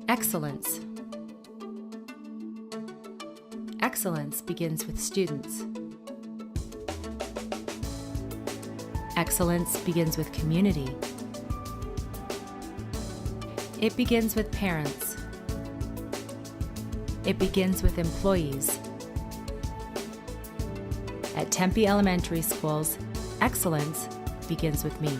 Excellence. Excellence begins with students. Excellence begins with community. It begins with parents. It begins with employees. At Tempe Elementary Schools, excellence begins with me.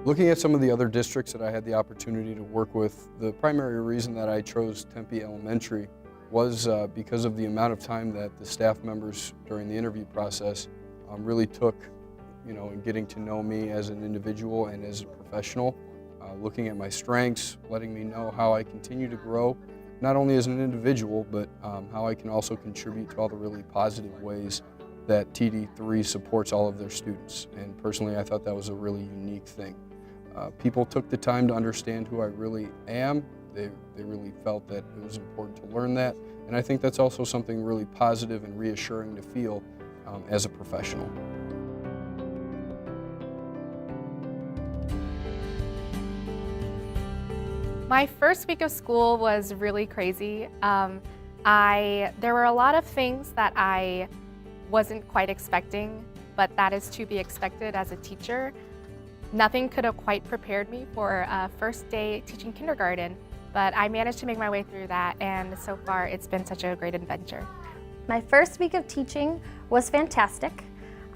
Looking at some of the other districts that I had the opportunity to work with, the primary reason that I chose Tempe Elementary was because of the amount of time that the staff members during the interview process really took, in getting to know me as an individual and as a professional, looking at my strengths, letting me know how I continue to grow, not only as an individual, but how I can also contribute to all the really positive ways that TD3 supports all of their students. And personally, I thought that was a really unique thing. People took the time to understand who I really am. They really felt that it was important to learn that. And I think that's also something really positive and reassuring to feel as a professional. My first week of school was really crazy. There were a lot of things that I wasn't quite expecting, but that is to be expected as a teacher. Nothing could have quite prepared me for a first day teaching kindergarten, but I managed to make my way through that, and so far it's been such a great adventure. My first week of teaching was fantastic.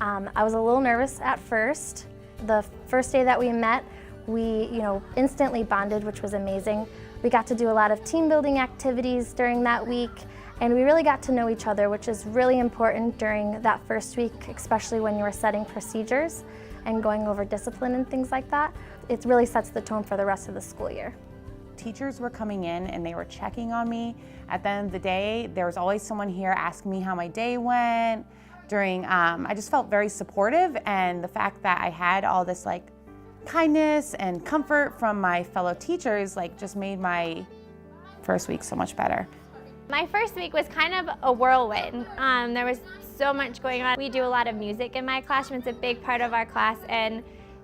I was a little nervous at first. The first day that we met, we instantly bonded, which was amazing. We got to do a lot of team building activities during that week, and we really got to know each other, which is really important during that first week, especially when you are setting procedures and going over discipline and things like that. It really sets the tone for the rest of the school year. Teachers were coming in and they were checking on me. At the end of the day, there was always someone here asking me how my day went. I just felt very supportive, and the fact that I had all this kindness and comfort from my fellow teachers just made my first week so much better. My first week was kind of a whirlwind. There was so much going on. We do a lot of music in my classroom. It's a big part of our class, and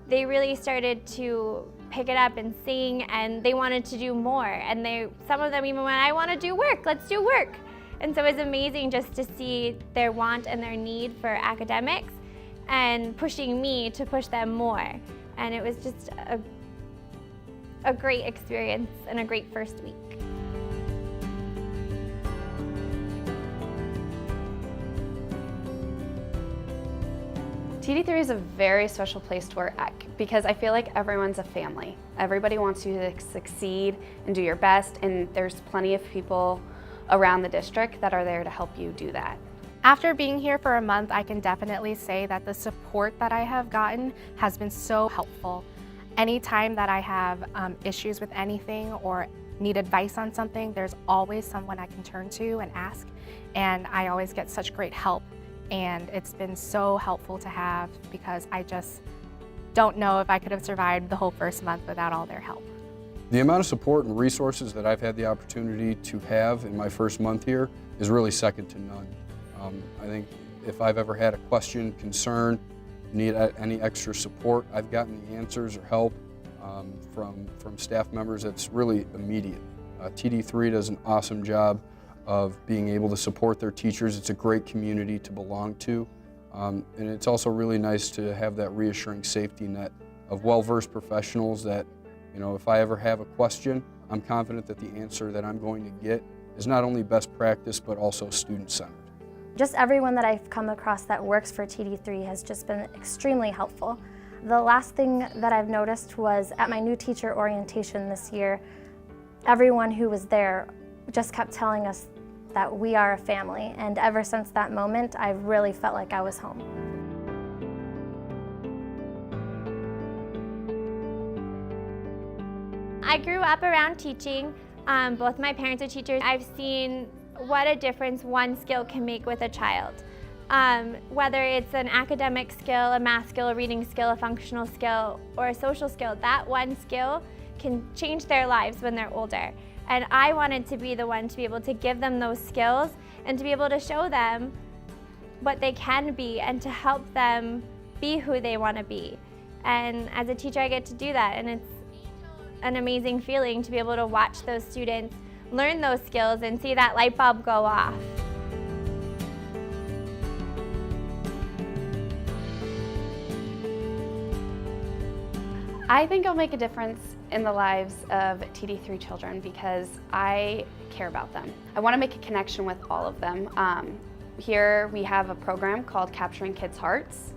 they really started to pick it up and sing, and they wanted to do more. And some of them even went, "I want to do work, let's do work." And so it was amazing just to see their want and their need for academics and pushing me to push them more. And it was just a great experience and a great first week. TD3 is a very special place to work at because I feel like everyone's a family. Everybody wants you to succeed and do your best, and there's plenty of people around the district that are there to help you do that. After being here for a month, I can definitely say that the support that I have gotten has been so helpful. Anytime that I have issues with anything or need advice on something, there's always someone I can turn to and ask, and I always get such great help. And it's been so helpful to have, because I just don't know if I could have survived the whole first month without all their help. The amount of support and resources that I've had the opportunity to have in my first month here is really second to none. I think if I've ever had a question, concern, need any extra support, I've gotten the answers or help from staff members that's really immediate. TD3 does an awesome job of being able to support their teachers. It's a great community to belong to. And it's also really nice to have that reassuring safety net of well-versed professionals that, if I ever have a question, I'm confident that the answer that I'm going to get is not only best practice, but also student-centered. Just everyone that I've come across that works for TD3 has just been extremely helpful. The last thing that I've noticed was at my new teacher orientation this year, everyone who was there just kept telling us that we are a family, and ever since that moment, I've really felt like I was home. I grew up around teaching. Both my parents are teachers. I've seen what a difference one skill can make with a child. Whether it's an academic skill, a math skill, a reading skill, a functional skill, or a social skill, that one skill can change their lives when they're older. And I wanted to be the one to be able to give them those skills and to be able to show them what they can be and to help them be who they want to be. And as a teacher, I get to do that, and it's an amazing feeling to be able to watch those students learn those skills and see that light bulb go off. I think I'll make a difference in the lives of TD3 children because I care about them. I want to make a connection with all of them. Here we have a program called Capturing Kids' Hearts,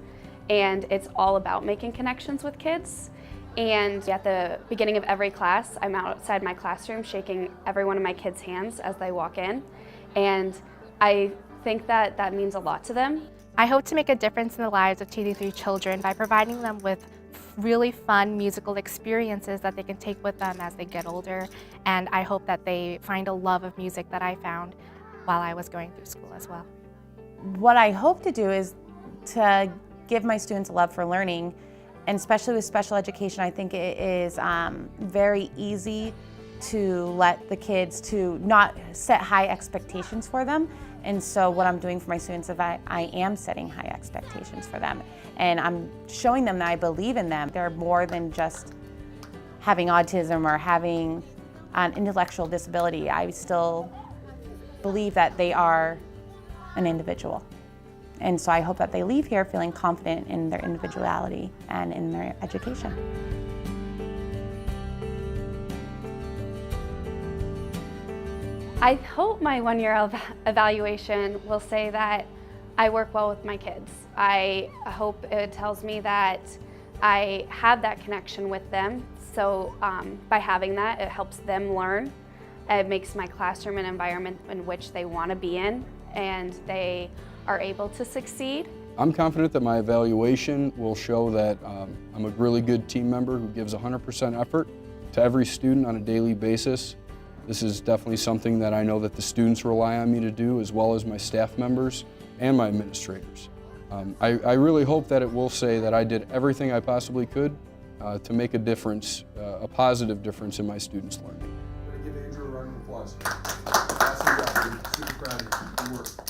and it's all about making connections with kids. And at the beginning of every class, I'm outside my classroom shaking every one of my kids' hands as they walk in. And I think that that means a lot to them. I hope to make a difference in the lives of TD3 children by providing them with really fun musical experiences that they can take with them as they get older. And I hope that they find a love of music that I found while I was going through school as well. What I hope to do is to give my students a love for learning, and especially with special education, I think it is very easy to let the kids to not set high expectations for them. And so what I'm doing for my students is I am setting high expectations for them. And I'm showing them that I believe in them. They're more than just having autism or having an intellectual disability. I still believe that they are an individual. And so I hope that they leave here feeling confident in their individuality and in their education. I hope my one-year evaluation will say that I work well with my kids. I hope it tells me that I have that connection with them. So by having that, it helps them learn. It makes my classroom an environment in which they want to be in and they are able to succeed. I'm confident that my evaluation will show that I'm a really good team member who gives 100% effort to every student on a daily basis. This is definitely something that I know that the students rely on me to do, as well as my staff members and my administrators. I really hope that it will say that I did everything I possibly could to make a difference, a positive difference in my students' learning. Give Andrew a round of applause. Awesome job. Super proud of you. Good work.